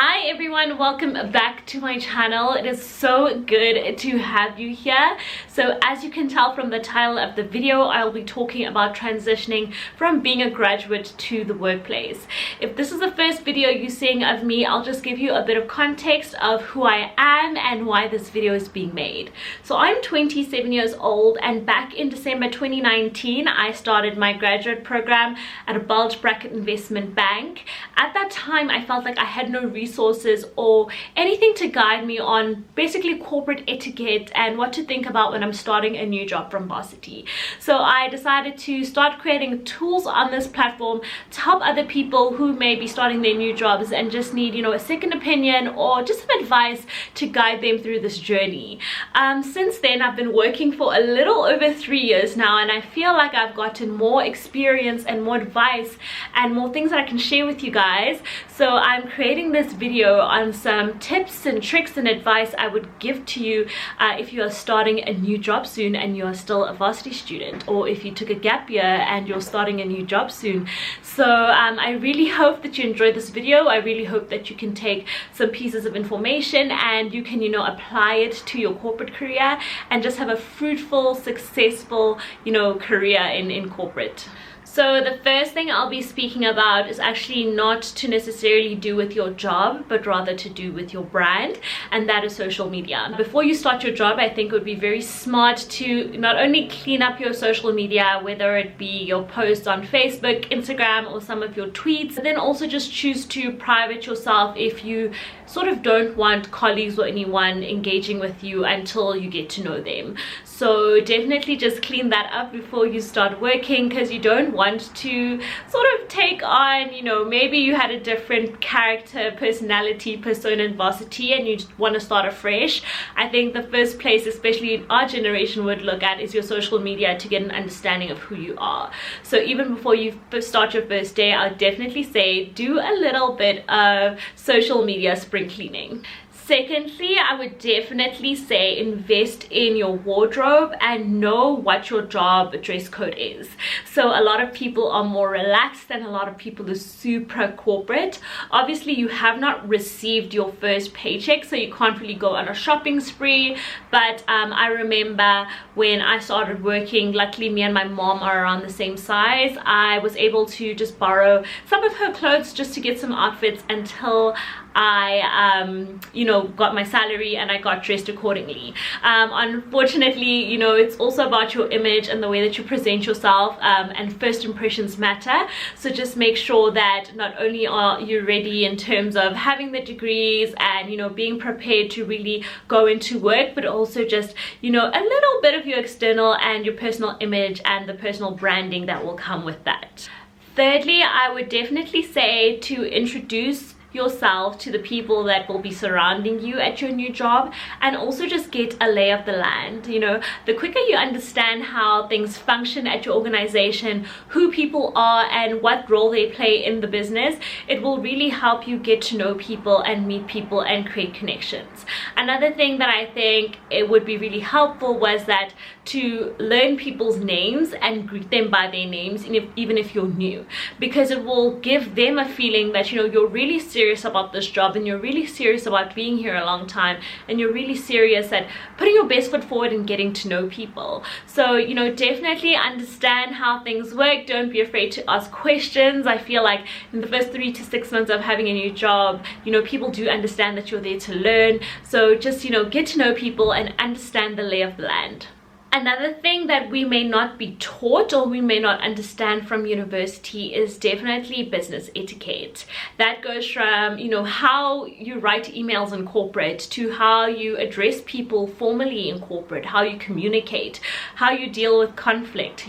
Hi everyone, welcome back to my channel. It is so good to have you here. So as you can tell from the title of the video, I'll be talking about transitioning from being a graduate to the workplace. If this is the first video you're seeing of me, I'll just give you a bit of context of who I am and why this video is being made. So I'm 27 years old, and back in December 2019 I started my graduate program at a bulge bracket investment bank. At that time I felt like I had no resources or anything to guide me on basically corporate etiquette and what to think about when I'm starting a new job from varsity. So I decided to start creating tools on this platform to help other people who may be starting their new jobs and just need, a second opinion or just some advice to guide them through this journey. Since then I've been working for a little over 3 years now, and I feel like I've gotten more experience and more advice and more things that I can share with you guys. So I'm creating this video on some tips and tricks and advice I would give to you if you are starting a new job soon and you are still a varsity student, or if you took a gap year and you're starting a new job soon. So I really hope that you enjoyed this video. I really hope that you can take some pieces of information and you can apply it to your corporate career and just have a fruitful, successful career in corporate. So the first thing I'll be speaking about is actually not to necessarily do with your job, but rather to do with your brand, and that is social media. Before you start your job, I think it would be very smart to not only clean up your social media, whether it be your posts on Facebook, Instagram, or some of your tweets, but then also just choose to private yourself if you sort of don't want colleagues or anyone engaging with you until you get to know them. So definitely just clean that up before you start working, because you don't want to sort of take on, maybe you had a different character, personality, persona in varsity and you just want to start afresh. I think the first place, especially in our generation, would look at is your social media to get an understanding of who you are. So even before you start your first day, I'll definitely say do a little bit of social media spring cleaning. Secondly, I would definitely say invest in your wardrobe and know what your job dress code is. So a lot of people are more relaxed and a lot of people are super corporate. Obviously, you have not received your first paycheck, so you can't really go on a shopping spree. But I remember when I started working, luckily me and my mom are around the same size. I was able to just borrow some of her clothes just to get some outfits until I got my salary and I got dressed accordingly. Unfortunately, it's also about your image and the way that you present yourself, and first impressions matter. So just make sure that not only are you ready in terms of having the degrees and being prepared to really go into work, but also just a little bit of your external and your personal image and the personal branding that will come with that. Thirdly, I would definitely say to introduce yourself to the people that will be surrounding you at your new job, and also just get a lay of the land. The quicker you understand how things function at your organization, who people are and what role they play in the business, it will really help you get to know people and meet people and create connections. Another thing that I think it would be really helpful was that to learn people's names and greet them by their names, even if you're new, because it will give them a feeling that you're really serious about this job and you're really serious about being here a long time and you're really serious at putting your best foot forward and getting to know people. So definitely understand how things work. Don't be afraid to ask questions. I feel like in the first 3 to 6 months of having a new job, people do understand that you're there to learn. So just get to know people and understand the lay of the land. Another thing that we may not be taught or we may not understand from university is definitely business etiquette. That goes from, how you write emails in corporate to how you address people formally in corporate, how you communicate, how you deal with conflict.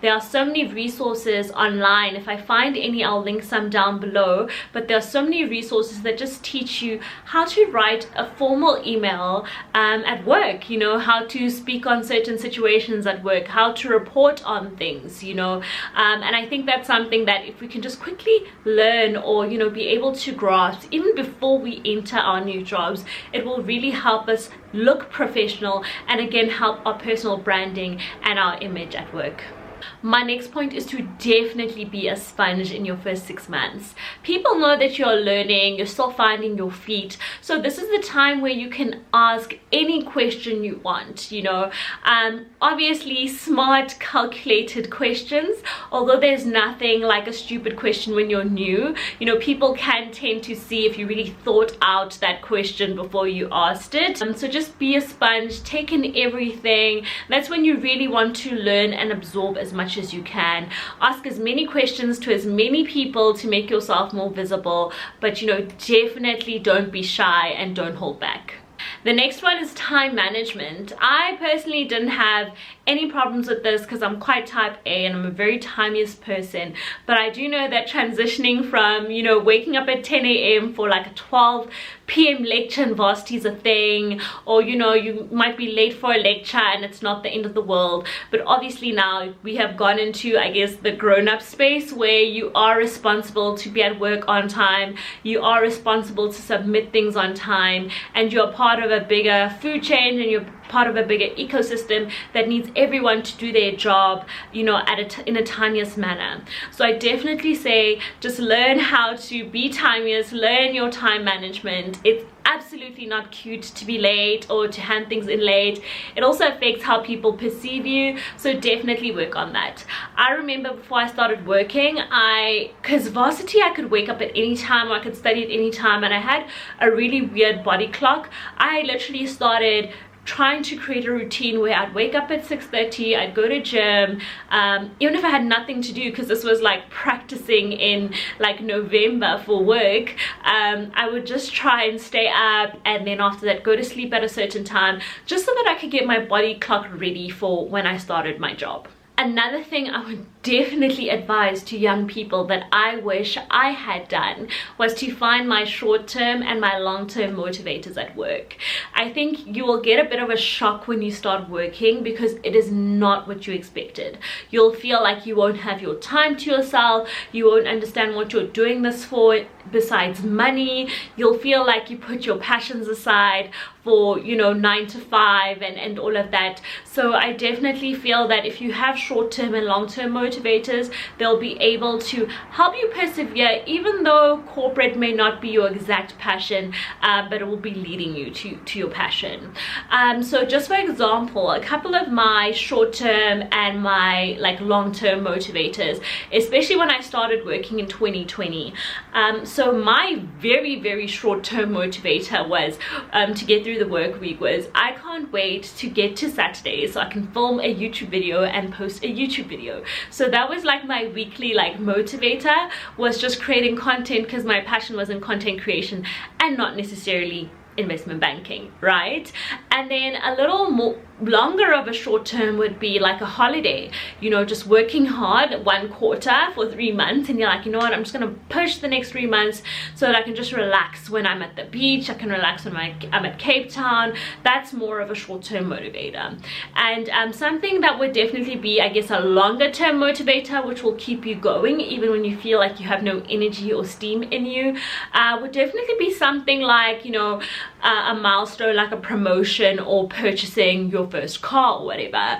There are so many resources online. If I find any, I'll link some down below, but there are so many resources that just teach you how to write a formal email at work, how to speak on certain situations at work, how to report on things, and I think that's something that if we can just quickly learn or be able to grasp even before we enter our new jobs, it will really help us look professional and again help our personal branding and our image at work. My next point is to definitely be a sponge in your first 6 months. People know that you're learning, you're still finding your feet, so this is the time where you can ask any question you want, you know. Obviously smart, calculated questions, although there's nothing like a stupid question when you're new. You know, people can tend to see if you really thought out that question before you asked it. So just be a sponge, take in everything. That's when you really want to learn and absorb as much as you can. Ask as many questions to as many people to make yourself more visible, but you know, definitely don't be shy and don't hold back. The next one is time management. I personally didn't have any problems with this because I'm quite type A and I'm a very timiest person, but I do know that transitioning from, you know, waking up at 10 a.m. for like a 12 p.m. lecture in varsity is a thing, or you know, you might be late for a lecture and it's not the end of the world. But obviously now we have gone into, I guess, the grown-up space where you are responsible to be at work on time, you are responsible to submit things on time, and you're part of a bigger food chain and you're part of a bigger ecosystem that needs everyone to do their job, you know, in a tiniest manner. So I definitely say just learn how to be tiniest, learn your time management. It's absolutely not cute to be late or to hand things in late. It also affects how people perceive you, so definitely work on that. I remember before I started working, because varsity I could wake up at any time, or I could study at any time, and I had a really weird body clock. I literally started trying to create a routine where I'd wake up at 6:30, I'd go to gym, even if I had nothing to do, because this was like practicing in like November for work. I would just try and stay up, and then after that go to sleep at a certain time, just so that I could get my body clock ready for when I started my job. Another thing I would definitely advise to young people that I wish I had done was to find my short-term and my long-term motivators at work. I think you will get a bit of a shock when you start working because it is not what you expected. You'll feel like you won't have your time to yourself, you won't understand what you're doing this for besides money. You'll feel like you put your passions aside for, you know, 9 to 5 and all of that. So I definitely feel that if you have short-term and long-term motivators, they'll be able to help you persevere, even though corporate may not be your exact passion, but it will be leading you to your passion. So just for example, a couple of my short-term and my like long-term motivators, especially when I started working in 2020. So my very short-term motivator was to get through the work week was, I can't wait to get to Saturday so I can film a YouTube video and post a YouTube video. So that was like my weekly like motivator, was just creating content, because my passion was in content creation and not necessarily investment banking, right? And then a little more longer of a short term would be like a holiday, you know, just working hard 1 quarter for 3 months, and you're like, you know what, I'm just gonna push the next 3 months so that I can just relax when I'm at the beach, I can relax when I'm at Cape Town. That's more of a short-term motivator. And something that would definitely be, I guess, a longer term motivator, which will keep you going even when you feel like you have no energy or steam in you, would definitely be something like, you know, a milestone like a promotion or purchasing your first car or whatever.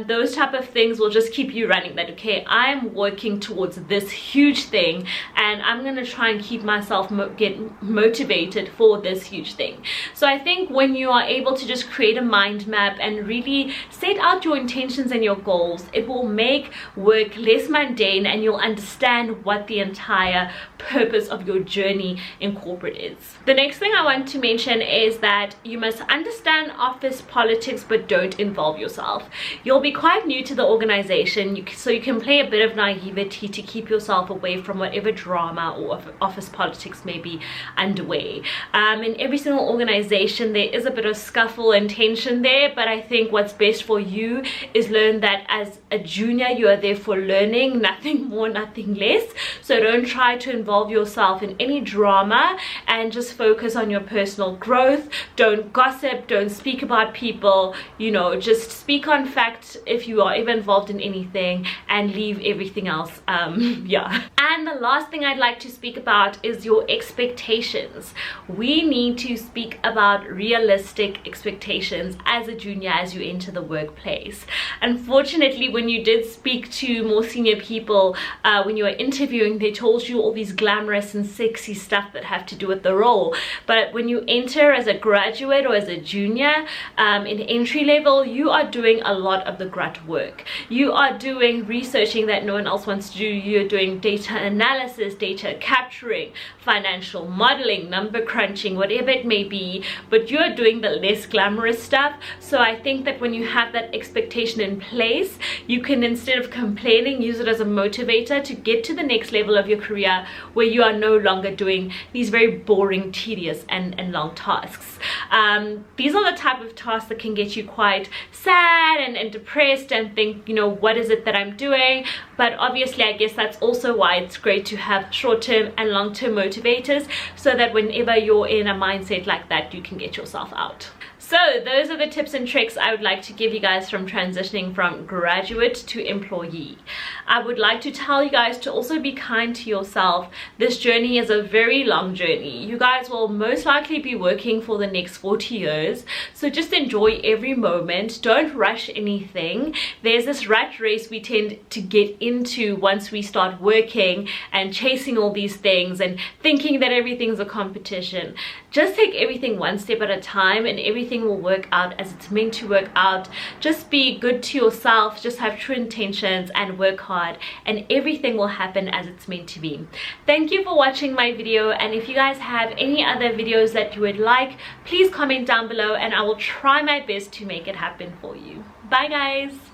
Those type of things will just keep you running, that okay, I'm working towards this huge thing and I'm gonna try and keep myself get motivated for this huge thing. So I think when you are able to just create a mind map and really set out your intentions and your goals, it will make work less mundane and you'll understand what the entire purpose of your journey in corporate is. The next thing I want to mention is that you must understand office politics, but don't involve yourself. You'll be quite new to the organization, so you can play a bit of naivety to keep yourself away from whatever drama or office politics may be underway. In every single organization there is a bit of scuffle and tension there, but I think what's best for you is learn that as a junior you are there for learning, nothing more, nothing less. So don't try to involve yourself in any drama and just focus on your personal growth. Don't gossip, don't speak about people. you know, just speak on fact if you are ever involved in anything, and leave everything else. Yeah. And the last thing I'd like to speak about is your expectations. We need to speak about realistic expectations as a junior as you enter the workplace. Unfortunately, when you did speak to more senior people, when you were interviewing, they told you all these glamorous and sexy stuff that have to do with the role. But when you enter as a graduate or as a junior in entry level, you are doing a lot of the grunt work. You are doing researching that no one else wants to do. You're doing data analysis, data capturing, financial modeling, number crunching, whatever it may be, but you're doing the less glamorous stuff. So I think that when you have that expectation in place, you can, instead of complaining, use it as a motivator to get to the next level of your career where you are no longer doing these very boring, tedious and long tasks. These are the type of tasks that can get you quite sad and depressed and think, you know, what is it that I'm doing? But obviously, I guess that's also why it's great to have short-term and long-term motivators, so that whenever you're in a mindset like that, you can get yourself out. So those are the tips and tricks I would like to give you guys from transitioning from graduate to employee. I would like to tell you guys to also be kind to yourself. This journey is a very long journey. You guys will most likely be working for the next 40 years. So just enjoy every moment. Don't rush anything. There's this rat race we tend to get into once we start working and chasing all these things and thinking that everything's a competition. Just take everything one step at a time, and everything will work out as it's meant to work out. Just be good to yourself, just have true intentions and work hard, and everything will happen as it's meant to be. Thank you for watching my video, and if you guys have any other videos that you would like, please comment down below and I will try my best to make it happen for you. Bye guys.